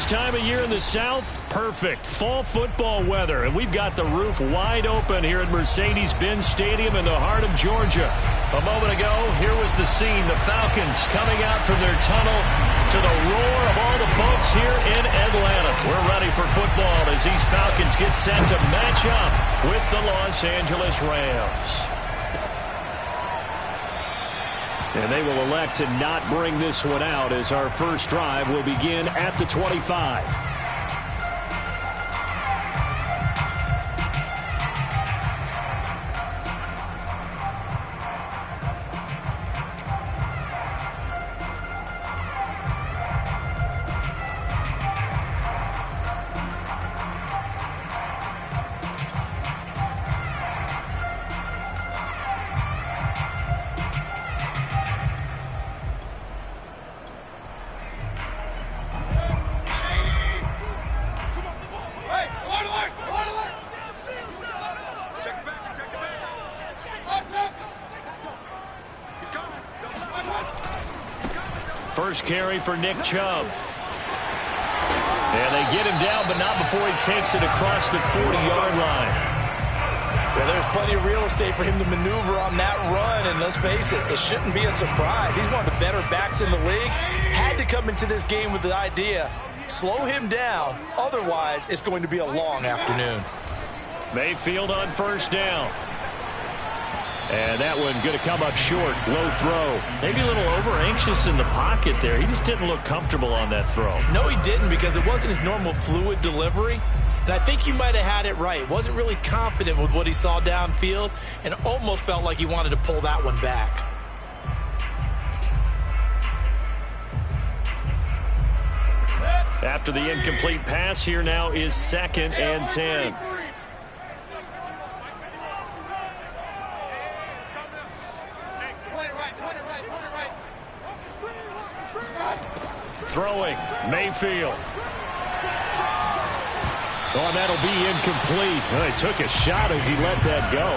time of year in the South? Perfect. Fall football weather. And we've got the roof wide open here at Mercedes-Benz Stadium in the heart of Georgia. A moment ago, here was the scene. The Falcons coming out from their tunnel to the roar of all the folks here in Atlanta. We're ready for football as these Falcons get set to match up with the Los Angeles Rams. And they will elect to not bring this one out as our first drive will begin at the 25. First carry for Nick Chubb. And they get him down, but not before he takes it across the 40-yard line. Well, there's plenty of real estate for him to maneuver on that run, and let's face it, it shouldn't be a surprise. He's one of the better backs in the league. Had to come into this game with the idea, slow him down, otherwise it's going to be a long afternoon. Mayfield on first down. And that one going to come up short. Low throw. Maybe a little over-anxious in the pocket there. He just didn't look comfortable on that throw. No, he didn't, because it wasn't his normal fluid delivery. And I think you might have had it right. Wasn't really confident with what he saw downfield and almost felt like he wanted to pull that one back. After the incomplete pass, here now is 2nd and 10. Throwing, Mayfield. Oh, and that'll be incomplete. Well, he took a shot as he let that go.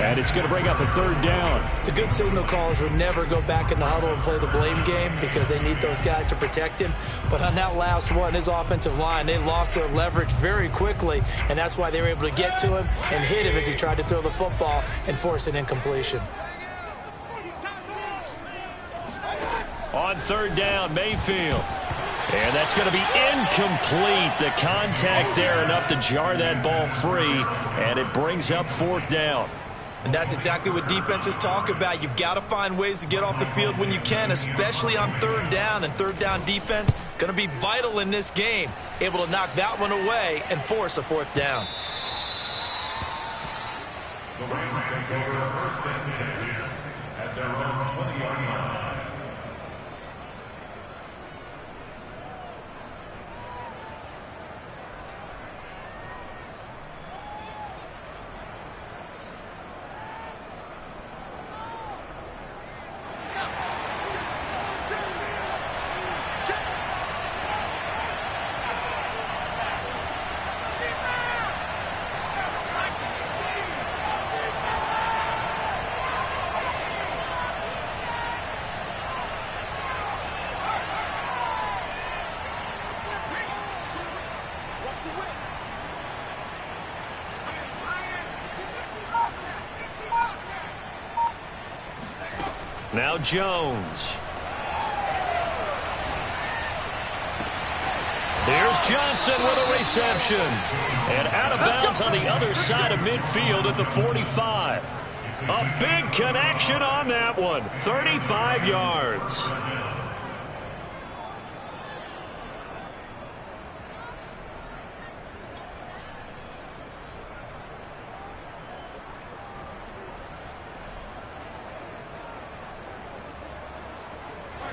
And it's going to bring up a 3rd down. The good signal callers would never go back in the huddle and play the blame game because they need those guys to protect him. But on that last one, his offensive line, they lost their leverage very quickly, and that's why they were able to get to him and hit him as he tried to throw the football and force an incompletion. On 3rd down, Mayfield. And that's going to be incomplete. The contact there enough to jar that ball free, and it brings up 4th down. And that's exactly what defenses talk about. You've got to find ways to get off the field when you can, especially on 3rd down. And 3rd down defense going to be vital in this game. Able to knock that one away and force a 4th down. The Rams take over 1st and 10 at their own 20-yard line. Now Jones. Here's Johnson with a reception. And out of bounds on the other side of midfield at the 45. A big connection on that one. 35 yards.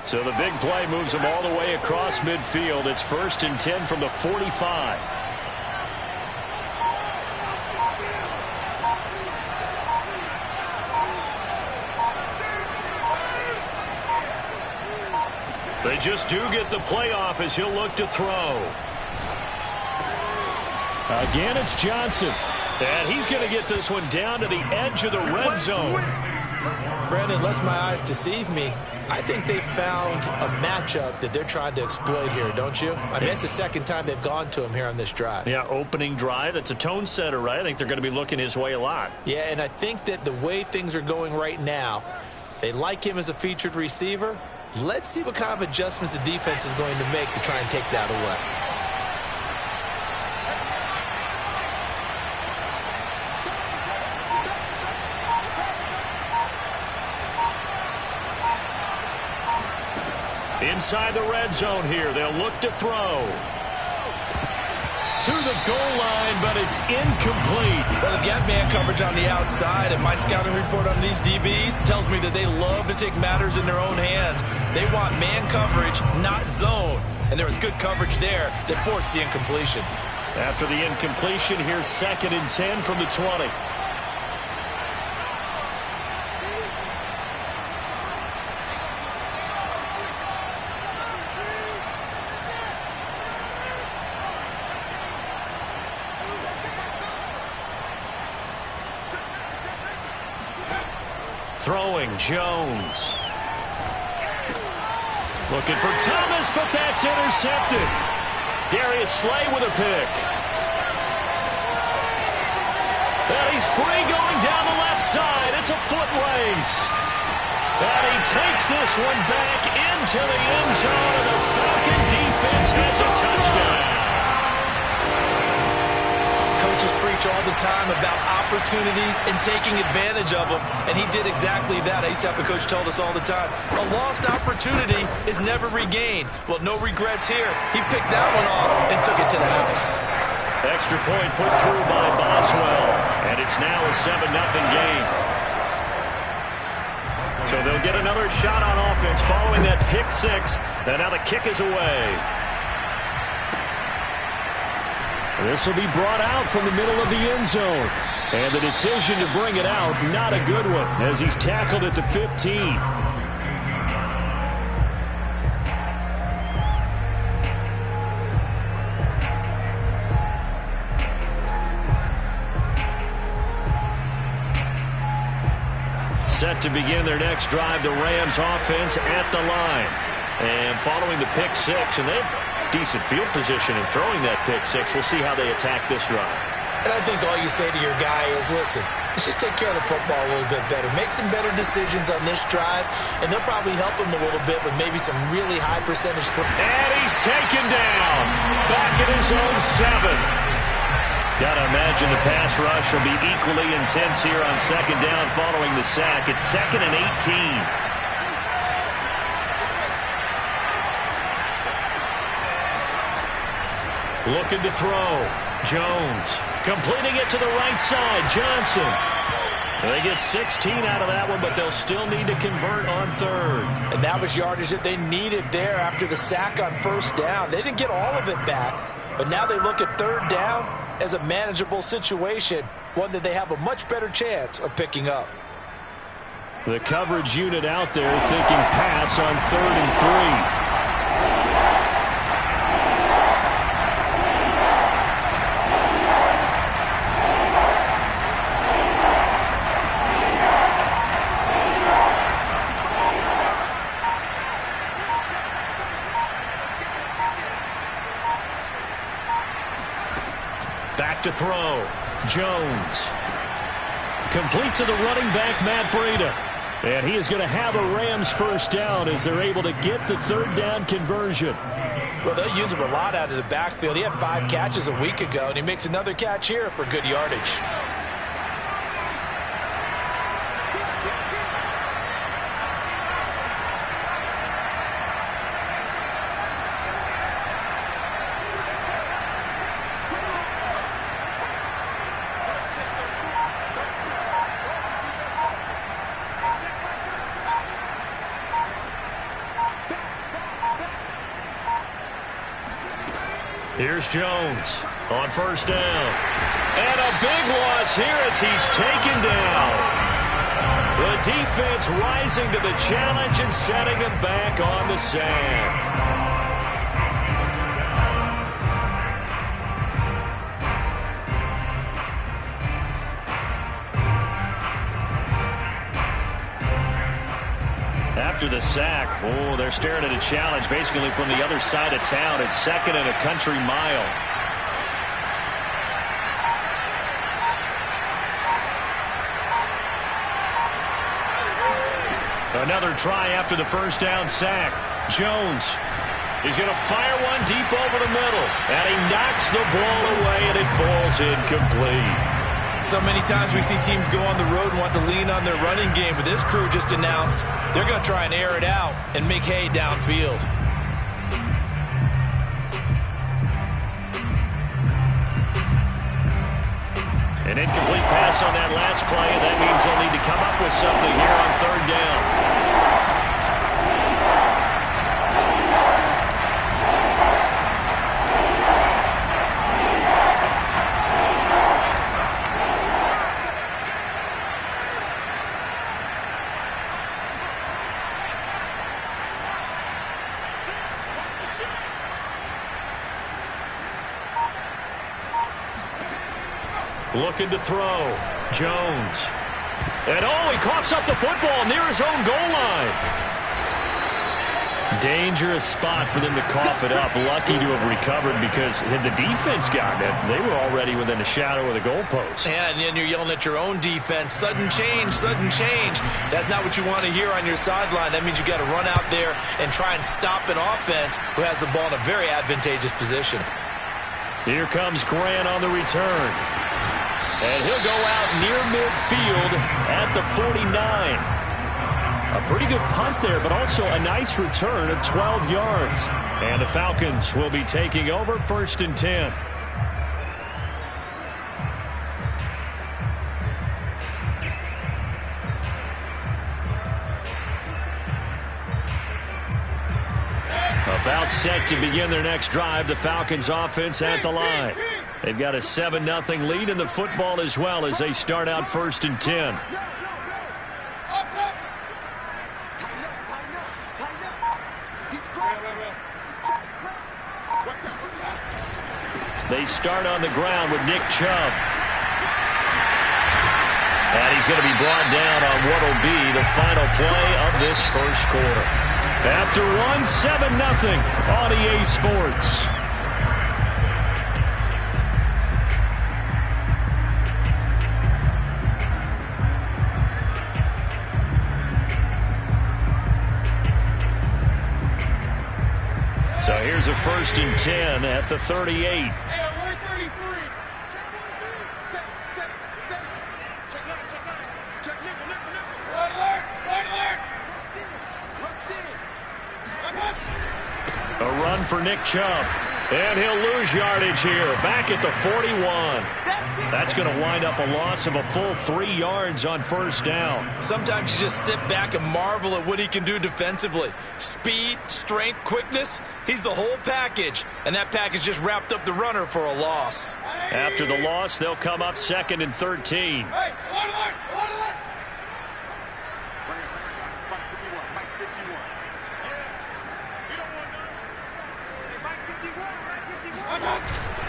So the big play moves him all the way across midfield. It's 1st and 10 from the 45. They just do get the playoff as he'll look to throw. Again, it's Johnson. And he's going to get this one down to the edge of the red zone. Brandon, lest my eyes deceive me, I think they found a matchup that they're trying to exploit here, don't you? I mean, it's the second time they've gone to him here on this drive. Yeah, opening drive. It's a tone setter, right? I think they're going to be looking his way a lot. Yeah, and I think that the way things are going right now, they like him as a featured receiver. Let's see what kind of adjustments the defense is going to make to try and take that away. Inside the red zone here, they'll look to throw. To the goal line, but it's incomplete. Well, they've got man coverage on the outside, and my scouting report on these DBs tells me that they love to take matters in their own hands. They want man coverage, not zone. And there was good coverage there that forced the incompletion. After the incompletion, here's 2nd and 10 from the 20. Throwing, Jones. Looking for Thomas, but that's intercepted. Darius Slay with a pick. And he's free going down the left side. It's a foot race. And he takes this one back into the end zone, and the Falcon defense has a touchdown. Coaches preach all the time about opportunities and taking advantage of them, and he did exactly that. I used to have a coach told us all the time, a lost opportunity is never regained. Well, no regrets here. He picked that one off and took it to the house. Extra point put through by Boswell, and it's now a 7-0 game. So they'll get another shot on offense following that pick six, and now the kick is away. This will be brought out from the middle of the end zone. And the decision to bring it out, not a good one, as he's tackled at the 15. Set to begin their next drive, the Rams offense at the line. And following the pick six, and they've decent field position in throwing that pick six. We'll see how they attack this drive. And I think all you say to your guy is, listen, let's just take care of the football a little bit better. Make some better decisions on this drive, and they'll probably help him a little bit with maybe some really high percentage throws. And he's taken down. Back at his own 7. Got to imagine the pass rush will be equally intense here on 2nd down following the sack. It's 2nd and 18. Looking to throw. Jones completing it to the right side. Johnson. They get 16 out of that one, but they'll still need to convert on 3rd. And that was yardage that they needed there after the sack on 1st down. They didn't get all of it back, but now they look at 3rd down as a manageable situation, one that they have a much better chance of picking up. The coverage unit out there thinking pass on 3rd and 3. To throw. Jones. Complete to the running back, Matt Breida. And he is going to have a Rams 1st down as they're able to get the 3rd down conversion. Well, they'll use him a lot out of the backfield. He had 5 catches a week ago, and he makes another catch here for good yardage. Here's Jones on 1st down. And a big loss here as he's taken down. The defense rising to the challenge and setting him back on the sack. after the sack. Oh, they're staring at a challenge basically from the other side of town. It's 2nd and a country mile. Another try after the first down sack. Jones is going to fire one deep over the middle. And he knocks the ball away, and it falls incomplete. So many times we see teams go on the road and want to lean on their running game, but this crew just announced they're going to try and air it out and make hay downfield. An incomplete pass on that last play, and that means they'll need to come up with something here on 3rd down. Looking to throw. Jones. And he coughs up the football near his own goal line. Dangerous spot for them to cough it up. Lucky to have recovered because had the defense gotten it, they were already within the shadow of the goalpost. Yeah, and then you're yelling at your own defense. Sudden change, sudden change. That's not what you want to hear on your sideline. That means you got to run out there and try and stop an offense who has the ball in a very advantageous position. Here comes Grant on the return. And he'll go out near midfield at the 49. A pretty good punt there, but also a nice return of 12 yards. And the Falcons will be taking over 1st and 10. About set to begin their next drive. The Falcons offense at the line. They've got a 7-0 lead in the football as well as they start out 1st and 10. They start on the ground with Nick Chubb. And he's going to be brought down on what will be the final play of this first quarter. After one, 7-0 on EA Sports. So here's a 1st and 10 at the 38. A run for Nick Chubb. And he'll lose yardage here. Back at the 41. That's going to wind up a loss of a full 3 yards on 1st down. Sometimes you just sit back and marvel at what he can do defensively. Speed, strength, quickness. He's the whole package. And that package just wrapped up the runner for a loss. After the loss, they'll come up 2nd and 13.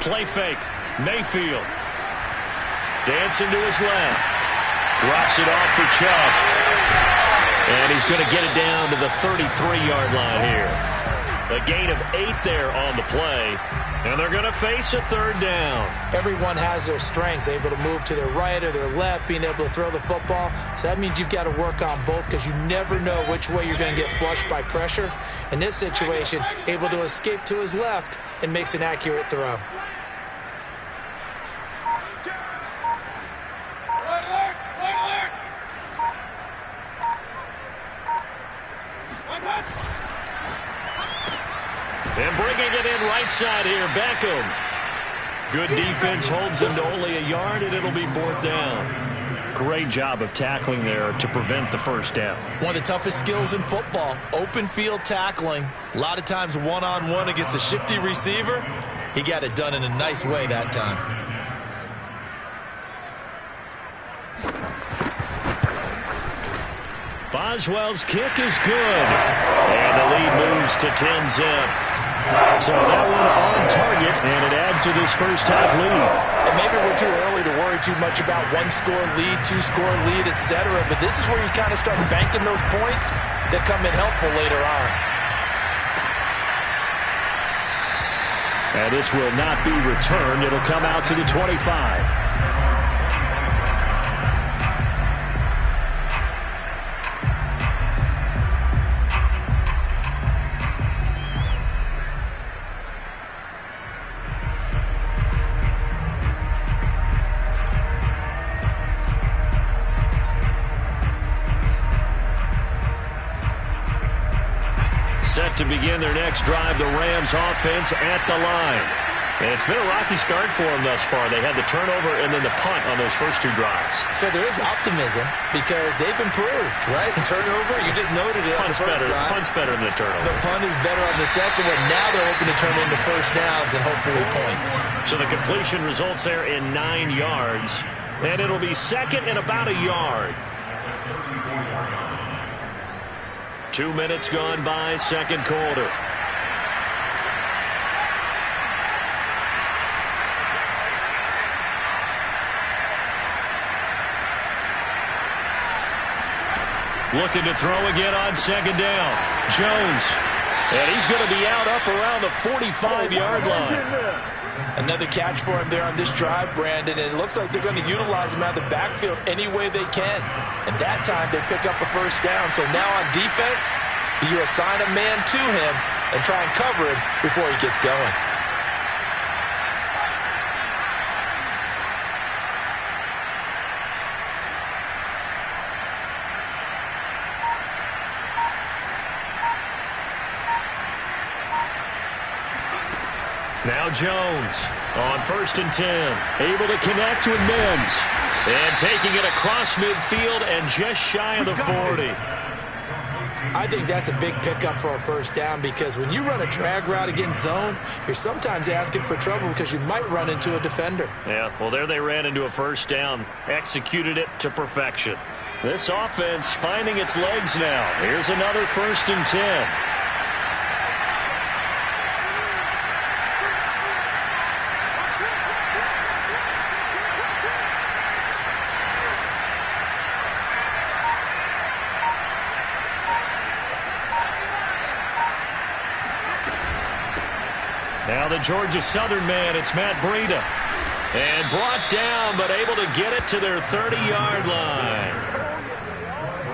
Play fake. Mayfield. Dancing to his left. Drops it off for Chubb. And he's going to get it down to the 33-yard line here. A gain of 8 there on the play. And they're going to face a 3rd down. Everyone has their strengths, able to move to their right or their left, being able to throw the football. So that means you've got to work on both because you never know which way you're going to get flushed by pressure. In this situation, able to escape to his left and makes an accurate throw. And bringing it in right side here, Beckham. Good defense holds him to only a yard, and it'll be 4th down. Great job of tackling there to prevent the 1st down. One of the toughest skills in football, open field tackling. A lot of times one-on-one against a shifty receiver. He got it done in a nice way that time. Boswell's kick is good. And the lead moves to 10-zip. So that one on target, and it adds to this first half lead. And maybe we're too early to worry too much about one-score lead, two-score lead, etc. But this is where you kind of start banking those points that come in helpful later on. And this will not be returned. It'll come out to the 25. Set to begin their next drive, the Rams offense at the line. And it's been a rocky start for them thus far. They had the turnover and then the punt on those first two drives. So there is optimism because they've improved, right? Turnover, you just noted it. Punt's better. Punt's better than the turnover. The punt is better on the second one. Now they're hoping to turn into first downs and hopefully points. So the completion results there in 9 yards. And it'll be second and about a yard. 2 minutes gone by, second quarter. Looking to throw again on second down. Jones. And he's going to be out up around the 45-yard line. Another catch for him there on this drive, Brandon, and it looks like they're going to utilize him out of the backfield any way they can. And that time they pick up a first down. So now on defense, you assign a man to him and try and cover him before he gets going. Now Jones on 1st and 10. Able to connect with Mims. And taking it across midfield and just shy of the 40. I think that's a big pickup for a first down because when you run a drag route against zone, you're sometimes asking for trouble because you might run into a defender. Yeah, well, there they ran into a first down. Executed it to perfection. This offense finding its legs now. Here's another 1st and 10. Now the Georgia Southern man, it's Matt Breida. And brought down, but able to get it to their 30-yard line.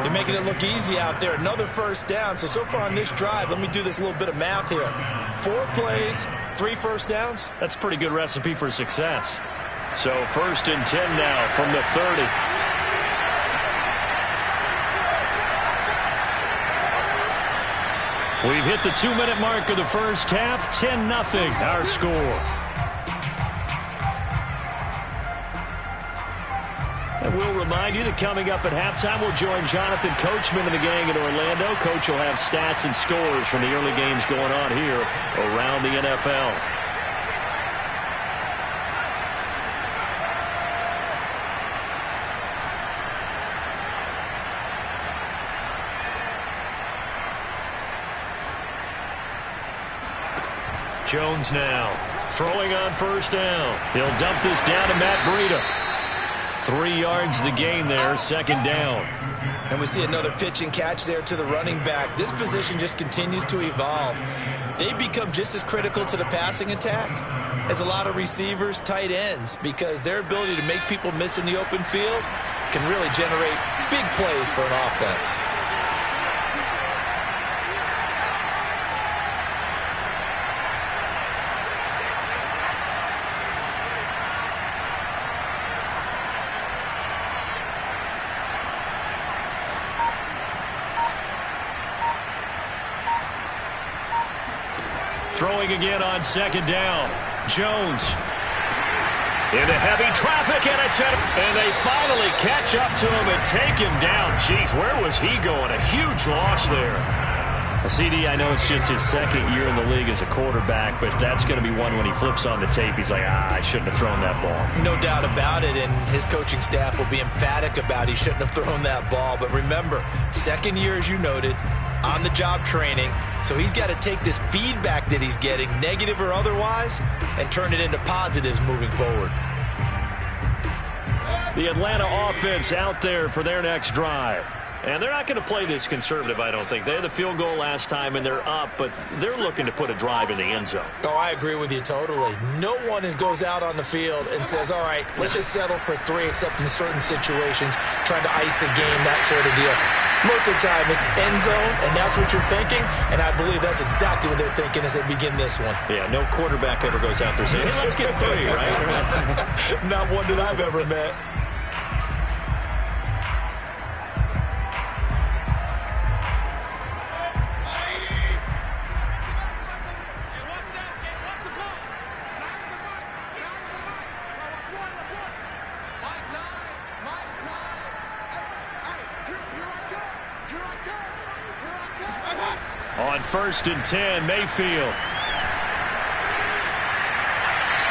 They're making it look easy out there. Another first down. So far on this drive, let me do this little bit of math here. 4 plays, 3 first downs. That's a pretty good recipe for success. So 1st and 10 now from the 30. We've hit the 2-minute mark of the first half. 10-0 our score. And we'll remind you that coming up at halftime, we'll join Jonathan Coachman and the gang in Orlando. Coach will have stats and scores from the early games going on here around the NFL. Jones now throwing on first down. He'll dump this down to Matt Breida. 3 yards the gain there, second down. And we see another pitch and catch there to the running back. This position just continues to evolve. They become just as critical to the passing attack as a lot of receivers, tight ends, because their ability to make people miss in the open field can really generate big plays for an offense. Throwing again on second down. Jones into heavy traffic, and it's at, and they finally catch up to him and take him down. Jeez, where was he going? A huge loss there. CD, I know it's just his second year in the league as a quarterback, but that's going to be one when he flips on the tape. He's like, I shouldn't have thrown that ball. No doubt about it, and his coaching staff will be emphatic about he shouldn't have thrown that ball. But remember, second year, as you noted, on-the-job training, so he's got to take this feedback that he's getting, negative or otherwise, and turn it into positives moving forward. The Atlanta offense out there for their next drive. And they're not going to play this conservative, I don't think. They had the field goal last time, and they're up, but they're looking to put a drive in the end zone. Oh, I agree with you totally. No one goes out on the field and says, all right, let's just settle for 3, except in certain situations, trying to ice a game, that sort of deal. Most of the time, it's end zone, and that's what you're thinking, and I believe that's exactly what they're thinking as they begin this one. Yeah, no quarterback ever goes out there saying, hey, let's get 3, right? Not one that I've ever met. On 1st and 10, Mayfield.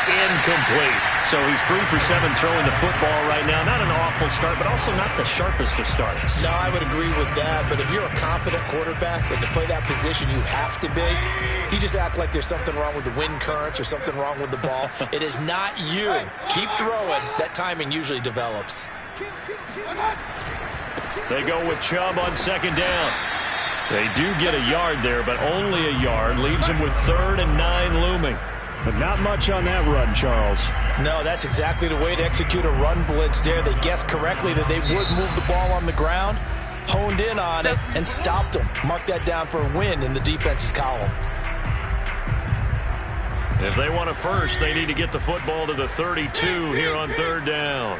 Incomplete. So he's 3 for 7 throwing the football right now. Not an awful start, but also not the sharpest of starts. No, I would agree with that. But if you're a confident quarterback and to play that position, you have to be. You just act like there's something wrong with the wind currents or something wrong with the ball. It is not you. Keep throwing. That timing usually develops. They go with Chubb on 2nd down. They do get a yard there, but only a yard. Leaves them with 3rd and 9 looming. But not much on that run, Charles. No, that's exactly the way to execute a run blitz there. They guessed correctly that they would move the ball on the ground, honed in on it, and stopped them. Mark that down for a win in the defense's column. If they want a first, they need to get the football to the 32 here on 3rd down.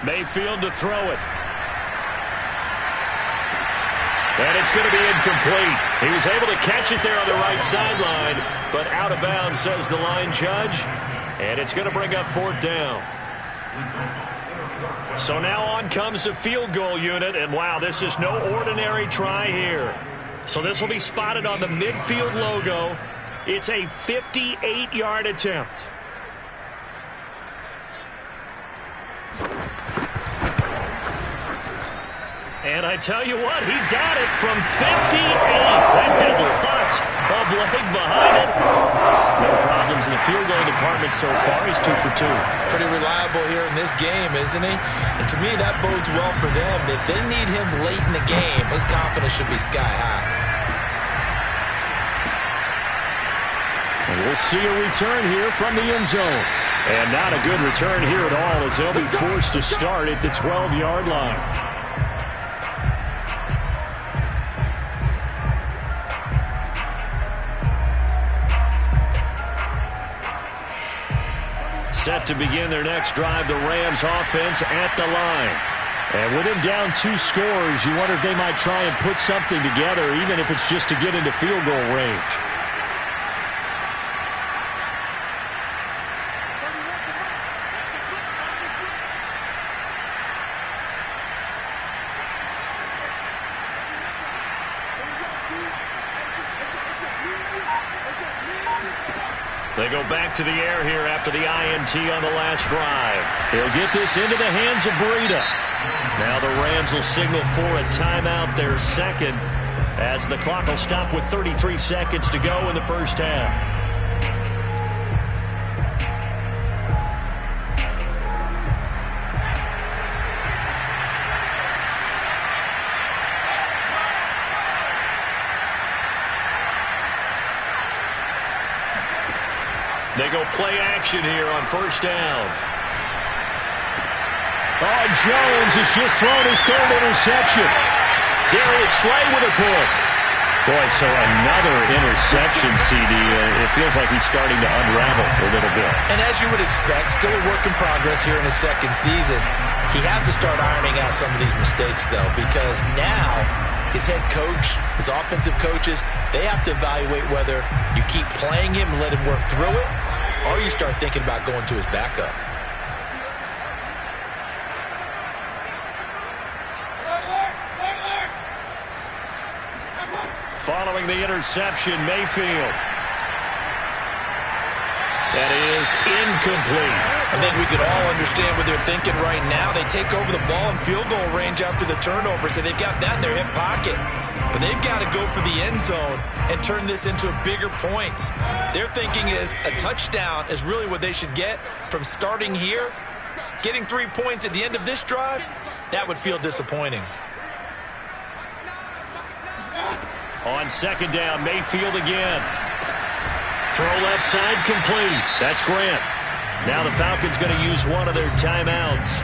Mayfield to throw it. And it's going to be incomplete. He was able to catch it there on the right sideline, but out of bounds, says the line judge. And it's going to bring up 4th down. So now on comes the field goal unit, and wow, this is no ordinary try here. So this will be spotted on the midfield logo. It's a 58-yard attempt. And I tell you what, he got it from 58. That had lots of leg behind it. No problems in the field goal department so far. He's 2 for 2. Pretty reliable here in this game, isn't he? And to me, that bodes well for them. If they need him late in the game, his confidence should be sky high. And we'll see a return here from the end zone. And not a good return here at all, as they'll be forced to start at the 12-yard line. Set to begin their next drive, the Rams offense at the line. And with him down 2 scores, you wonder if they might try and put something together, even if it's just to get into field goal range. They go back to the air here after the INT on the last drive. They'll get this into the hands of Breida. Now the Rams will signal for a timeout, their second, as the clock will stop with 33 seconds to go in the first half. They go play action here on 1st down. Oh, Jones has just thrown his 3rd interception. Darius Slay with a pick. Boy, so another interception, CD. It feels like he's starting to unravel a little bit. And as you would expect, still a work in progress here in his 2nd season. He has to start ironing out some of these mistakes, though, because now his head coach, his offensive coaches, they have to evaluate whether you keep playing him and let him work through it, or you start thinking about going to his backup. Following the interception, Mayfield. That is incomplete. I think we could all understand what they're thinking right now. They take over the ball in field goal range after the turnover, so they've got that in their hip pocket. But they've got to go for the end zone and turn this into bigger points. Their thinking is a touchdown is really what they should get from starting here. Getting 3 points at the end of this drive, that would feel disappointing. On second down, Mayfield again. Throw left side complete. That's Grant. Now the Falcons going to use one of their timeouts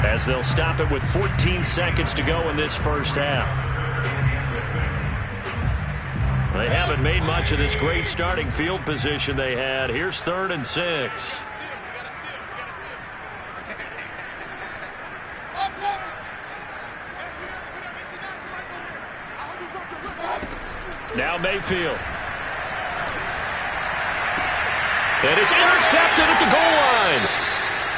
as they'll stop it with 14 seconds to go in this first half. They haven't made much of this great starting field position they had. Here's 3rd and 6. Now Mayfield. And it's intercepted at the goal line.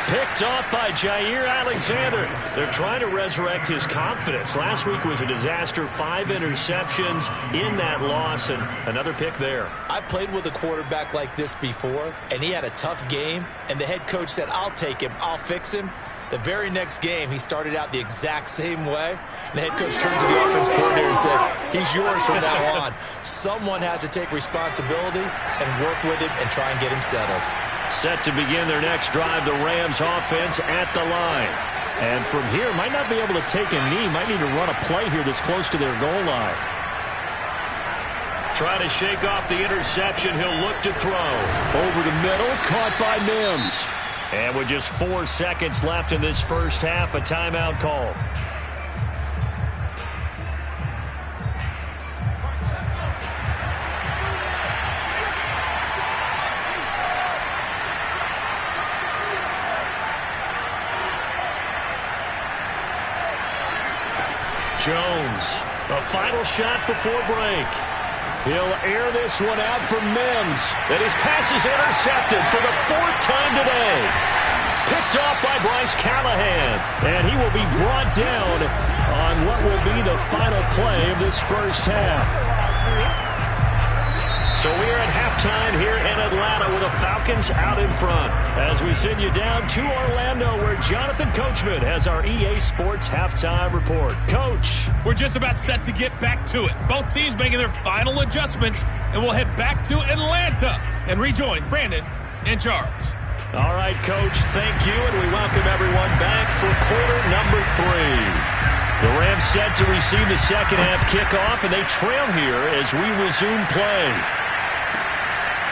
Picked off by Jair Alexander. They're trying to resurrect his confidence. Last week was a disaster. 5 interceptions in that loss, and another pick there. I played with a quarterback like this before, and he had a tough game, and the head coach said, I'll take him, I'll fix him. The very next game, he started out the exact same way. And the head coach turned to the offense coordinator and said, he's yours from now on. Someone has to take responsibility and work with him and try and get him settled. Set to begin their next drive, the Rams offense at the line. And from here, might not be able to take a knee. Might need to run a play here that's close to their goal line. Trying to shake off the interception. He'll look to throw. Over the middle, caught by Mims. And with just 4 seconds left in this first half, a timeout call. Jones, a final shot before break. He'll air this one out for Mims. And his pass is intercepted for the 4th time today. Picked off by Bryce Callahan. And he will be brought down on what will be the final play of this first half. So we're at halftime here in Atlanta with the Falcons out in front. As we send you down to Orlando, where Jonathan Coachman has our EA Sports halftime report. Coach. We're just about set to get back to it. Both teams making their final adjustments, and we'll head back to Atlanta and rejoin Brandon and Charles. All right, Coach, thank you, and we welcome everyone back for quarter number 3. The Rams set to receive the second half kickoff, and they trail here as we resume play.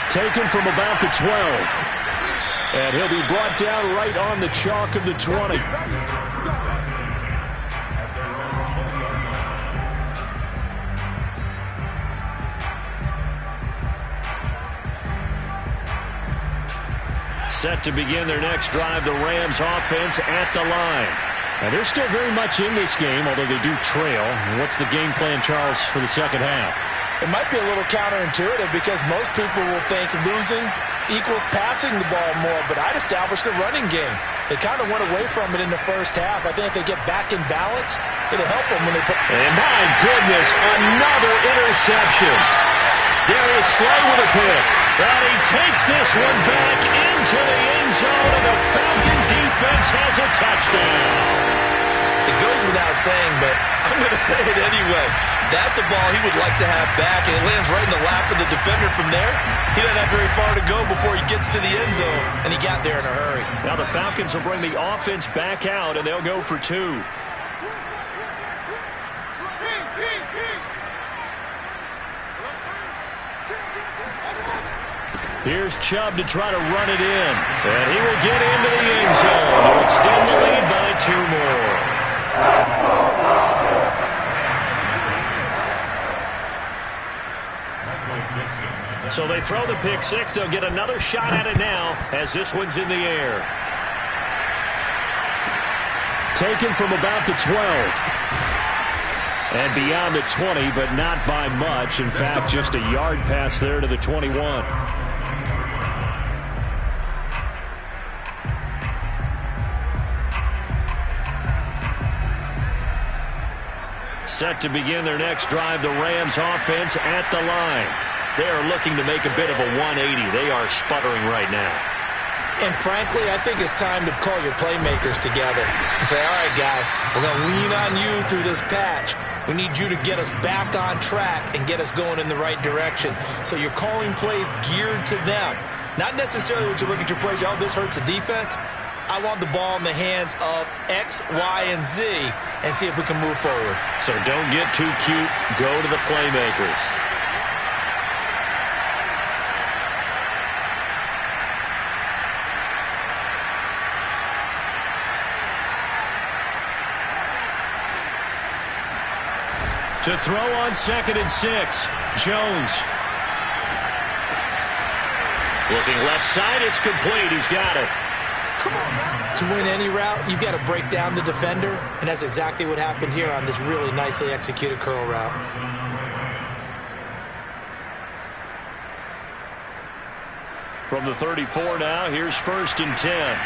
Taken from about the 12. And he'll be brought down right on the chalk of the 20. Set to begin their next drive, the Rams offense at the line. And they're still very much in this game, although they do trail. What's the game plan, Charles, for the second half? It might be a little counterintuitive because most people will think losing equals passing the ball more, but I'd establish the running game. They kind of went away from it in the first half. I think if they get back in balance, it'll help them when they put... And my goodness, another interception. Darius Slay with a pick. And he takes this one back into the end zone, and the Falcon defense has a touchdown. It goes without saying, but I'm going to say it anyway. That's a ball he would like to have back, and it lands right in the lap of the defender from there. He doesn't have very far to go before he gets to the end zone, and he got there in a hurry. Now the Falcons will bring the offense back out, and they'll go for 2. Here's Chubb to try to run it in, and he will get into the end zone to extend the lead by 2 more. So they throw the pick 6. They'll get another shot at it now as this one's in the air. Taken from about the 12. And beyond the 20, but not by much. In fact, just a yard pass there to the 21. Set to begin their next drive, the Rams offense at the line. They are looking to make a bit of a 180. They are sputtering right now. And frankly, I think it's time to call your playmakers together and say, all right, guys, we're going to lean on you through this patch. We need you to get us back on track and get us going in the right direction. So you're calling plays geared to them. Not necessarily when you look at your plays, oh, this hurts the defense. I want the ball in the hands of X, Y, and Z and see if we can move forward. So don't get too cute. Go to the playmakers. To throw on 2nd and 6, Jones. Looking left side, it's complete. He's got it. To win any route, you've got to break down the defender, and that's exactly what happened here on this really nicely executed curl route. From the 34 now, here's 1st and 10.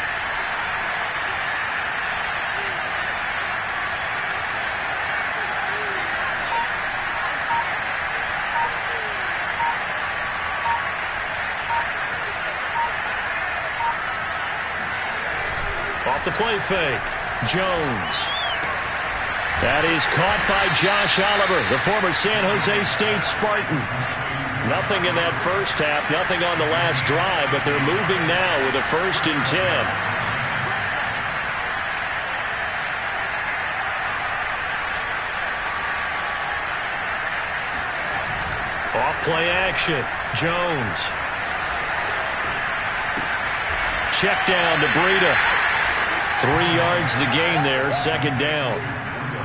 Off the play fake, Jones. That is caught by Josh Oliver, the former San Jose State Spartan. Nothing in that first half, nothing on the last drive, but they're moving now with a 1st and 10. Off play action, Jones. Check down to Breida. 3 yards the gain there, 2nd down.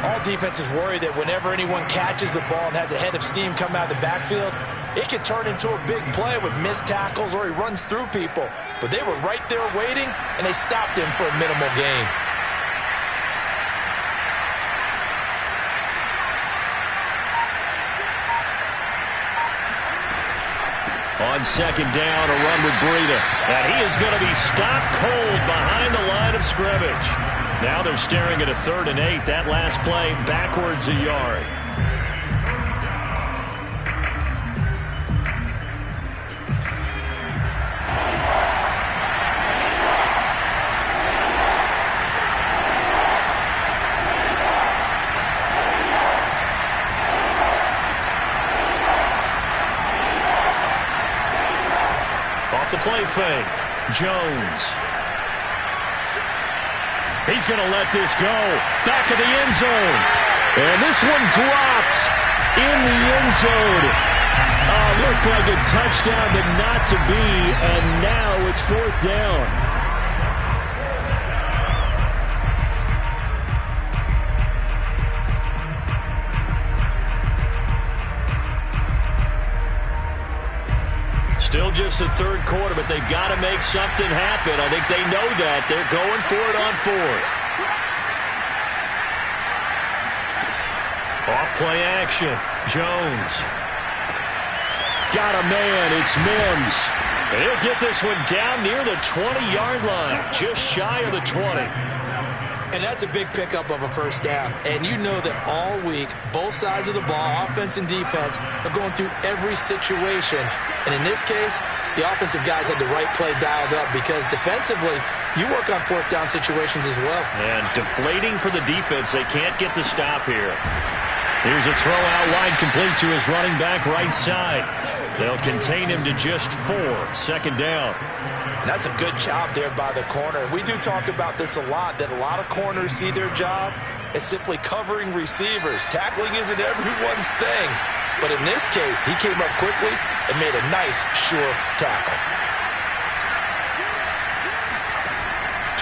All defenses worry that whenever anyone catches the ball and has a head of steam come out of the backfield, it can turn into a big play with missed tackles or he runs through people. But they were right there waiting, and they stopped him for a minimal gain. On 2nd down, a run with Breida. And he is going to be stopped cold behind the line of scrimmage. Now they're staring at a 3rd and 8. That last play backwards a yard. Off the play fake, Jones. He's going to let this go. Back of the end zone. And this one dropped in the end zone. Looked like a touchdown, but not to be. And now it's 4th down. Still just the 3rd quarter, but they've got to make something happen. I think they know that. They're going for it on 4th. Off play action. Jones. Got a man. It's Mims. And he'll get this one down near the 20-yard line. Just shy of the 20. And that's a big pickup of a 1st down. And you know that all week, both sides of the ball, offense and defense, are going through every situation. And in this case, the offensive guys had the right play dialed up because defensively, you work on 4th down situations as well. And deflating for the defense. They can't get the stop here. Here's a throw out wide complete to his running back right side. They'll contain him to just 4. 2nd down. And that's a good job there by the corner. We do talk about this a lot, that a lot of corners see their job as simply covering receivers. Tackling isn't everyone's thing. But in this case, he came up quickly and made a nice, sure tackle.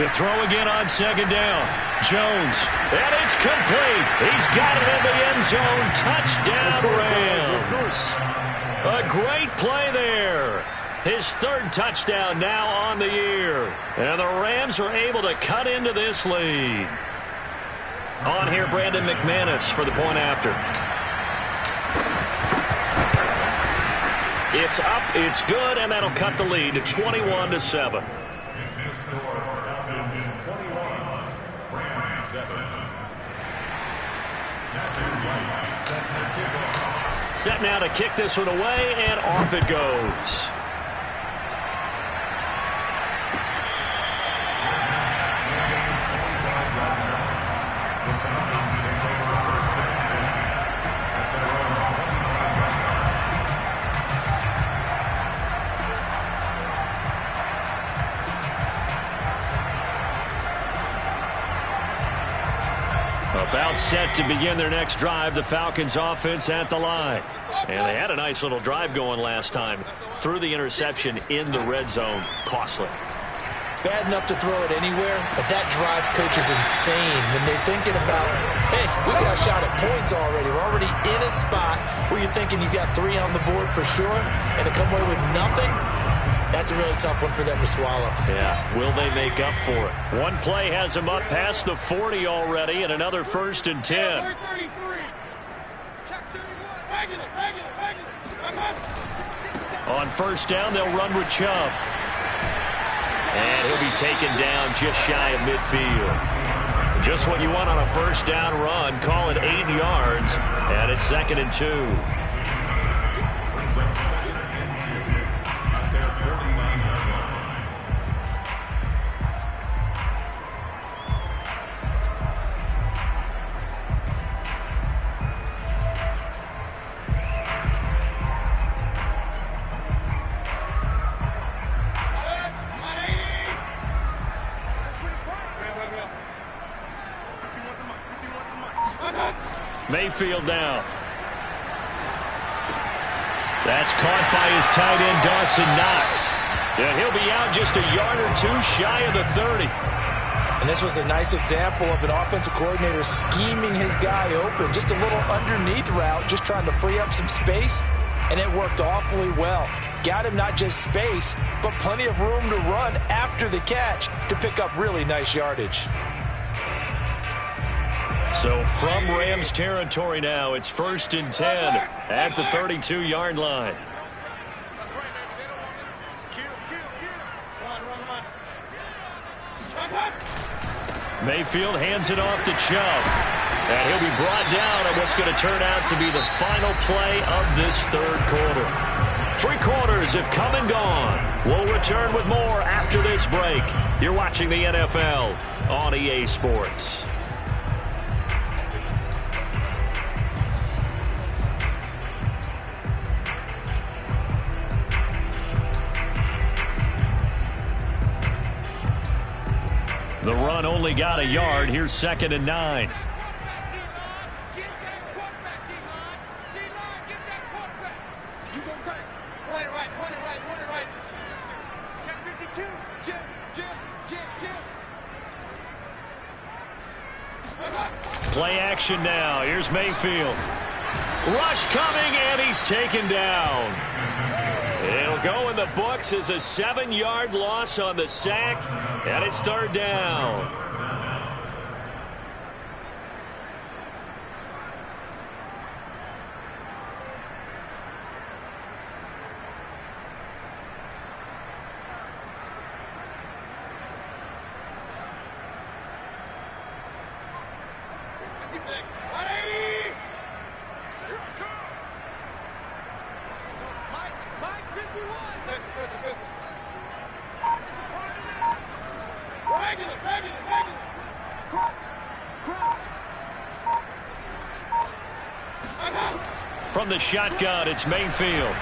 To throw again on 2nd down. Jones. And it's complete. He's got it in the end zone. Touchdown, Rams. A great play there. His 3rd touchdown now on the year. And the Rams are able to cut into this lead. On here, Brandon McManus for the point after. It's up, it's good, and that'll cut the lead to 21-7. Set now to kick this one away, and off it goes. About set to begin their next drive, the Falcons offense at the line. And they had a nice little drive going last time. Threw the interception in the red zone. Costly. Bad enough to throw it anywhere, but that drives coaches insane when they're thinking about, hey, we got a shot at points already. We're already in a spot where you're thinking you got 3 on the board for sure, and to come away with nothing, that's a really tough one for them to swallow. Yeah, will they make up for it? One play has them up past the 40 already, and another 1st and 10. On 1st down, they'll run with Chubb. And he'll be taken down just shy of midfield. Just what you want on a 1st down run. Call it 8 yards, and it's 2nd and 2. Mayfield now. That's caught by his tight end, Dawson Knox. And he'll be out just a yard or 2 shy of the 30. And this was a nice example of an offensive coordinator scheming his guy open. Just a little underneath route, just trying to free up some space. And it worked awfully well. Got him not just space, but plenty of room to run after the catch to pick up really nice yardage. So from Rams territory now, it's 1st and 10 at the 32-yard line. Mayfield hands it off to Chubb. And he'll be brought down on what's going to turn out to be the final play of this 3rd quarter. 3 quarters have come and gone. We'll return with more after this break. You're watching the NFL on EA Sports. The run only got a yard. Here's 2nd and 9. Play action now. Here's Mayfield. Rush coming, and he's taken down. It'll go in the books as a 7-yard loss on the sack, and it's 3rd down. From the shotgun, it's Mayfield.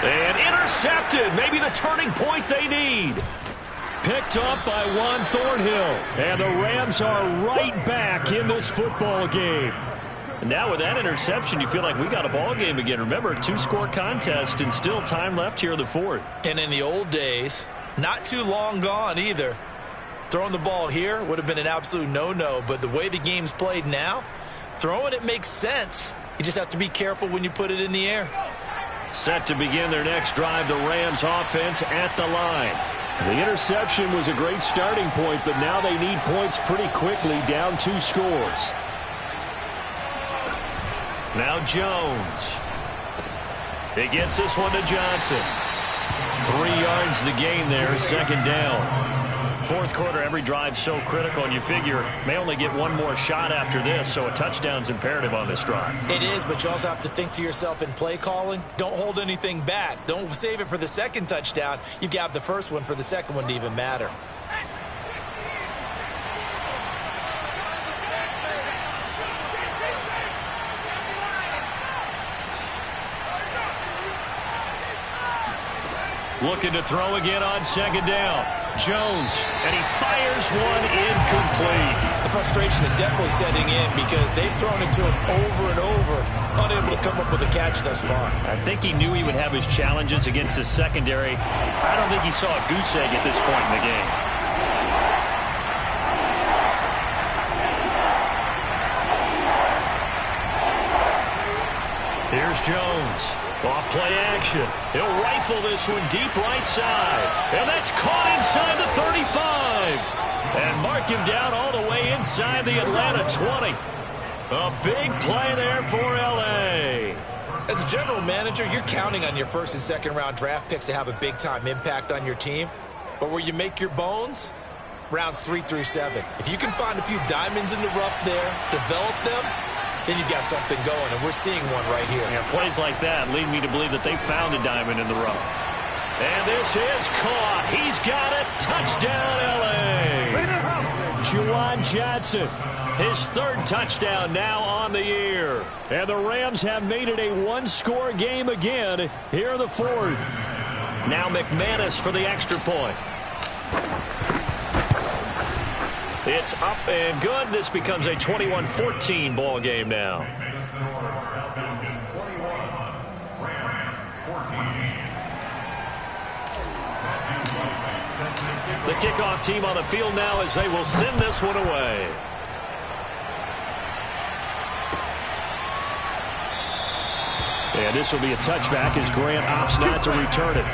And intercepted. Maybe the turning point they need. Picked up by Juan Thornhill. And the Rams are right back in this football game. And now with that interception, you feel like we got a ball game again. Remember, 2-score contest and still time left here in the 4th. And in the old days, not too long gone either. Throwing the ball here would have been an absolute no-no. But the way the game's played now, throwing it makes sense. You just have to be careful when you put it in the air. Set to begin their next drive, the Rams offense at the line. The interception was a great starting point, but now they need points pretty quickly, down 2 scores. Now Jones. He gets this one to Johnson. 3 yards the gain there, 2nd down. fourth quarter, every drive so critical, and you figure may only get one more shot after this, so a touchdown's imperative on this drive. It is, but you also have to think to yourself in play calling, don't hold anything back. Don't save it for the second touchdown. You've got the first one for the second one to even matter. Looking to throw again on second down. Jones, and he fires one incomplete. The frustration is definitely setting in because they've thrown it to him over and over, unable to come up with a catch thus far. I think he knew he would have his challenges against the secondary. I don't think he saw a goose egg at this point in the game. Here's Jones. Off play action. He'll rifle this one deep right side. And that's caught inside the 35. And mark him down all the way inside the Atlanta 20. A big play there for L.A. As a general manager, you're counting on your first and second round draft picks to have a big-time impact on your team. But where you make your bones, rounds 3 through 7. If you can find a few diamonds in the rough there, develop them, then you've got something going, and we're seeing one right here. Yeah, plays like that lead me to believe that they found a diamond in the rough. And this is caught. He's got it. Touchdown, L.A. Juwan Johnson, his third touchdown now on the year. And the Rams have made it a one-score game again here in the fourth. Now McManus for the extra point. It's up and good. This becomes a 21-14 ball game now. The kickoff team on the field now as they will send this one away. And this will be a touchback as Grant opts not to return it.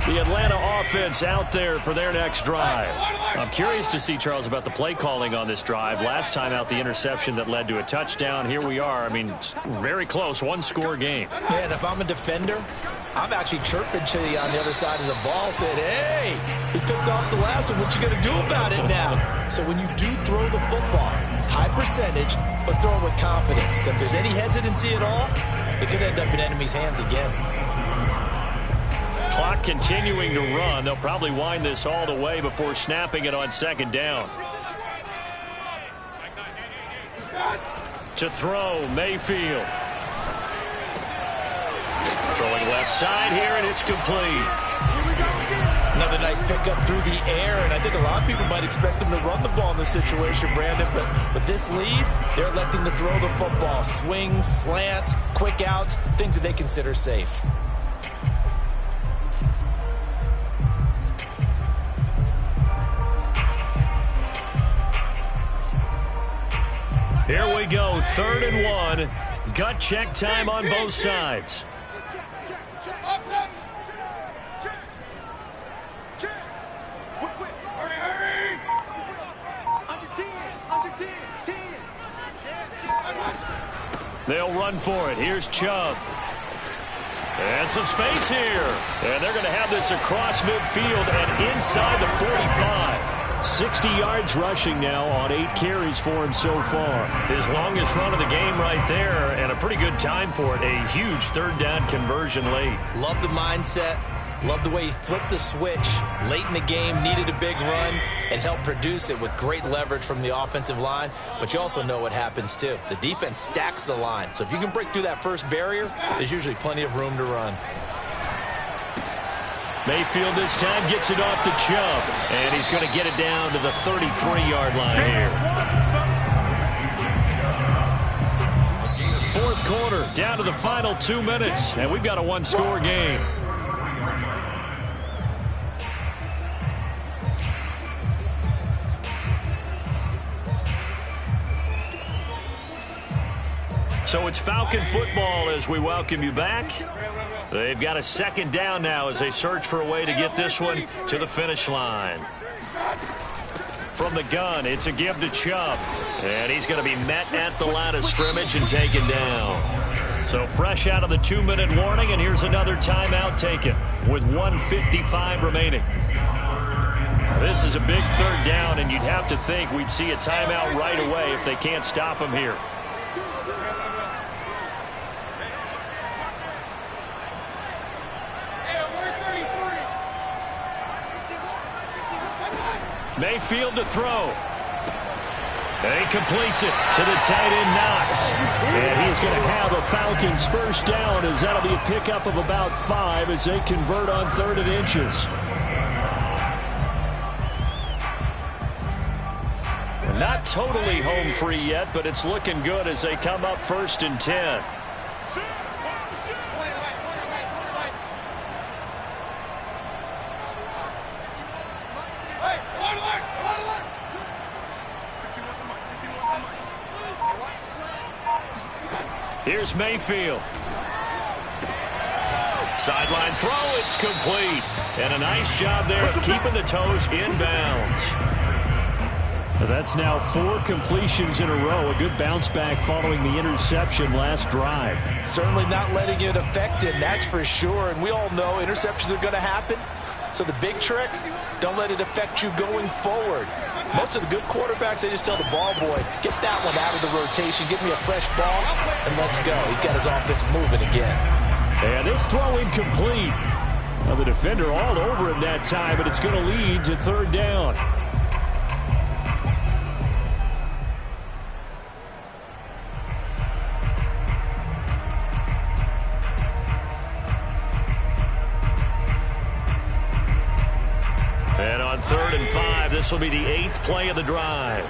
The Atlanta offense out there for their next drive. I'm curious to see, Charles, about the play calling on this drive. Last time out, the interception that led to a touchdown. Here we are. I mean, very close, one-score game. Yeah, and if I'm a defender, I'm actually chirping to you on the other side of the ball, saying, hey, he picked off the last one. What you going to do about it now? So when you do throw the football, high percentage, but throw it with confidence. Because if there's any hesitancy at all, it could end up in enemy's hands again. Clock continuing to run. They'll probably wind this all the way before snapping it on second down. To throw, Mayfield. Throwing left side here, and it's complete. Another nice pickup through the air, and I think a lot of people might expect him to run the ball in this situation, Brandon, but this lead, they're electing to throw the football. Swings, slants, quick outs, things that they consider safe. Here we go, 3rd and 1. Gut check time on both sides. They'll run for it. Here's Chubb. And some space here. And they're going to have this across midfield and inside the 45. 60 yards rushing now on 8 carries for him so far. His longest run of the game right there, and a pretty good time for it. A huge third down conversion late. Love the mindset. Love the way he flipped the switch late in the game, needed a big run, and helped produce it with great leverage from the offensive line. But you also know what happens, too. The defense stacks the line. So if you can break through that first barrier, there's usually plenty of room to run. Mayfield this time gets it off to Chubb, and he's going to get it down to the 33-yard line here. Fourth quarter, down to the final 2 minutes, and we've got a one-score game. So it's Falcon football as we welcome you back. They've got a second down now as they search for a way to get this one to the finish line. From the gun, it's a give to Chubb. And he's going to be met at the line of scrimmage and taken down. So fresh out of the 2-minute warning, and here's another timeout taken with 1:55 remaining. This is a big third down, and you'd have to think we'd see a timeout right away if they can't stop him here. Mayfield to throw. And he completes it to the tight end Knox. And he's going to have a Falcons first down, as that'll be a pickup of about 5 as they convert on 3rd and inches. Not totally home free yet, but it's looking good as they come up 1st and 10. Here's Mayfield. Sideline throw, it's complete. And a nice job there of keeping the toes inbounds. That's now 4 completions in a row. A good bounce back following the interception last drive. Certainly not letting it affect him, that's for sure. And we all know interceptions are going to happen. So the big trick, don't let it affect you going forward. Most of the good quarterbacks, they just tell the ball boy, get that one out of the rotation, give me a fresh ball, and let's go. He's got his offense moving again. And this throw incomplete. Now the defender all over him that time, but it's going to lead to 3rd down. And on 3rd and 5, this will be the 8th play of the drive.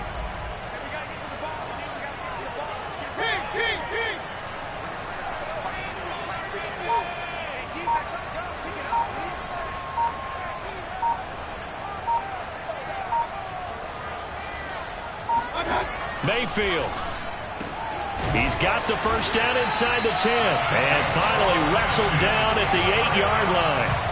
Mayfield. He's got the first down inside the 10. And finally wrestled down at the 8-yard line.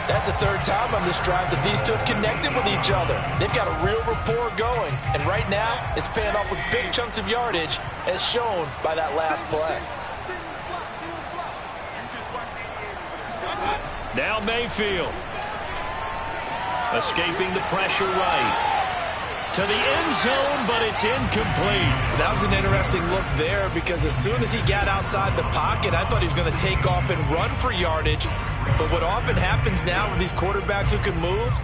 That's the 3rd time on this drive that these two have connected with each other. They've got a real rapport going. And right now, it's paying off with big chunks of yardage, as shown by that last play. Now Mayfield. Escaping the pressure right. To the end zone, but it's incomplete. That was an interesting look there, because as soon as he got outside the pocket, I thought he was going to take off and run for yardage. But what often happens now with these quarterbacks who can move,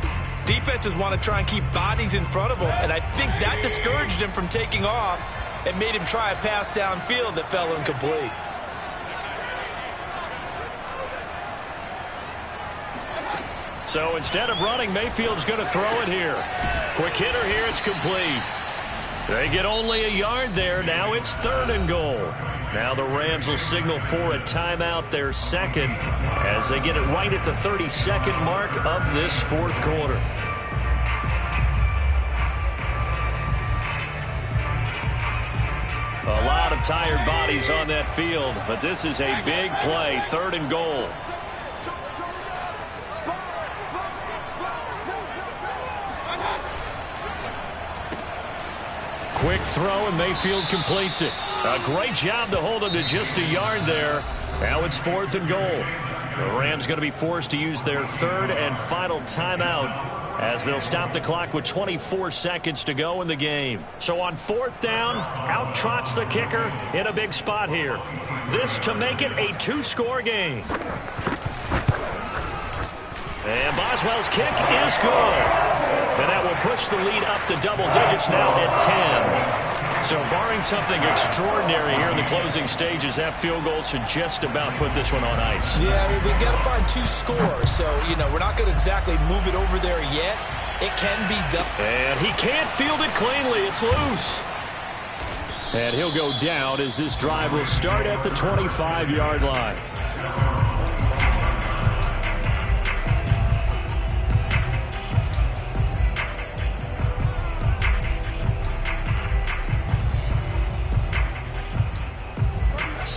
defenses want to try and keep bodies in front of them, and I think that discouraged him from taking off and made him try a pass downfield that fell incomplete. So instead of running, Mayfield's going to throw it here. Quick hitter here, it's complete. They get only a yard there. Now it's 3rd and goal. Now the Rams will signal for a timeout, their second, as they get it right at the 32nd mark of this 4th quarter. A lot of tired bodies on that field, but this is a big play, 3rd and goal. Quick throw, and Mayfield completes it. A great job to hold him to just a yard there. Now it's 4th and goal. The Rams going to be forced to use their 3rd and final timeout, as they'll stop the clock with 24 seconds to go in the game. So on 4th down, out trots the kicker in a big spot here. This to make it a 2-score game. And Boswell's kick is good. And that will push the lead up to double digits now at 10. So barring something extraordinary here in the closing stages, that field goal should just about put this one on ice. Yeah, I mean, we've got to find 2 scores. So, we're not going to exactly move it over there yet. It can be done. And he can't field it cleanly. It's loose. And he'll go down as this drive will start at the 25-yard line.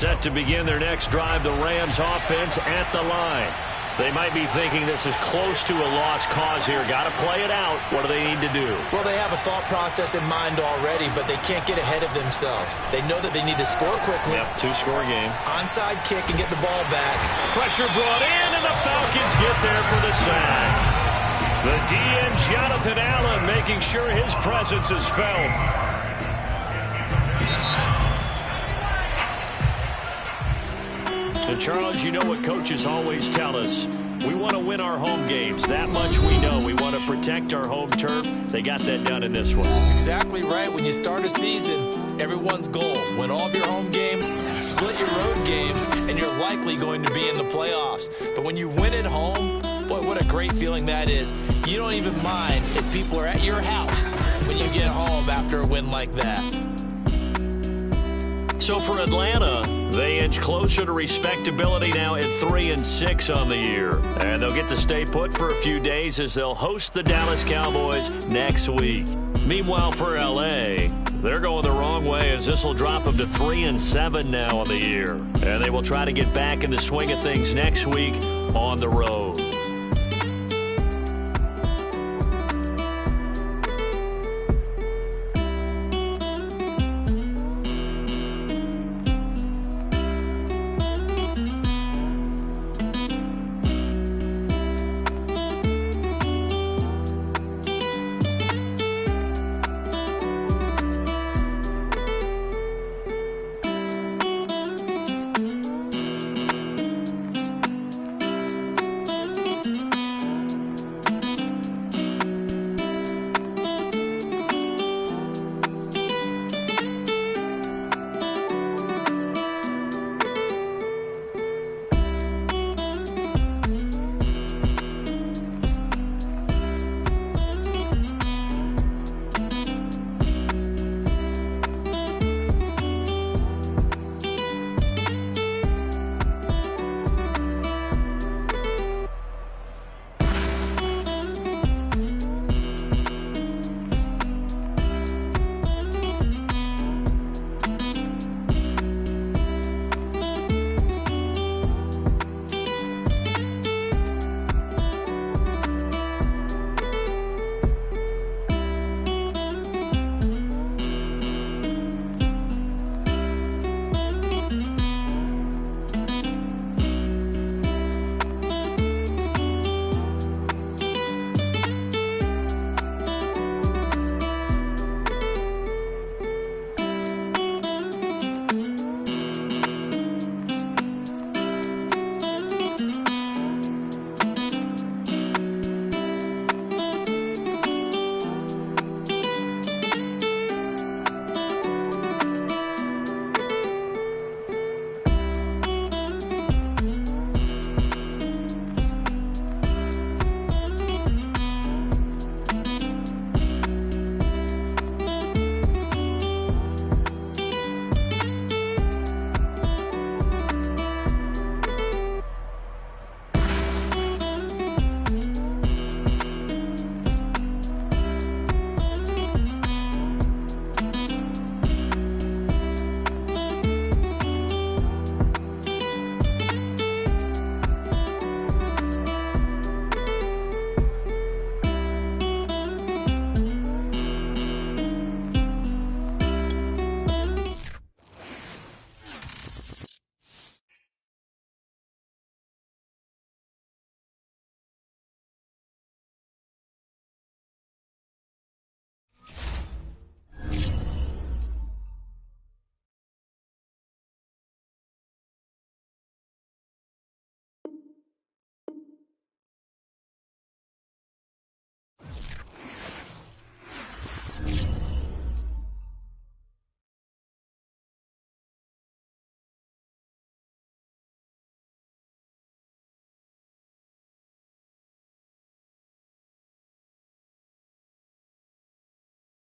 Set to begin their next drive, the Rams offense at the line. They might be thinking this is close to a lost cause here. Got to play it out. What do they need to do? Well, they have a thought process in mind already, but they can't get ahead of themselves. They know that they need to score quickly. Yep, two-score game. Onside kick and get the ball back. Pressure brought in, and the Falcons get there for the sack. The DN, Jonathan Allen, making sure his presence is felt. And Charles, you know what coaches always tell us. We want to win our home games. That much we know. We want to protect our home turf. They got that done in this one. Exactly right. When you start a season, everyone's goal: win all of your home games, split your road games, and you're likely going to be in the playoffs. But when you win at home, boy, what a great feeling that is. You don't even mind if people are at your house when you get home after a win like that. So for Atlanta, they inch closer to respectability now at 3-6 on the year. And they'll get to stay put for a few days as they'll host the Dallas Cowboys next week. Meanwhile, for L.A., they're going the wrong way as this will drop them to 3-7 now on the year. And they will try to get back in the swing of things next week on the road.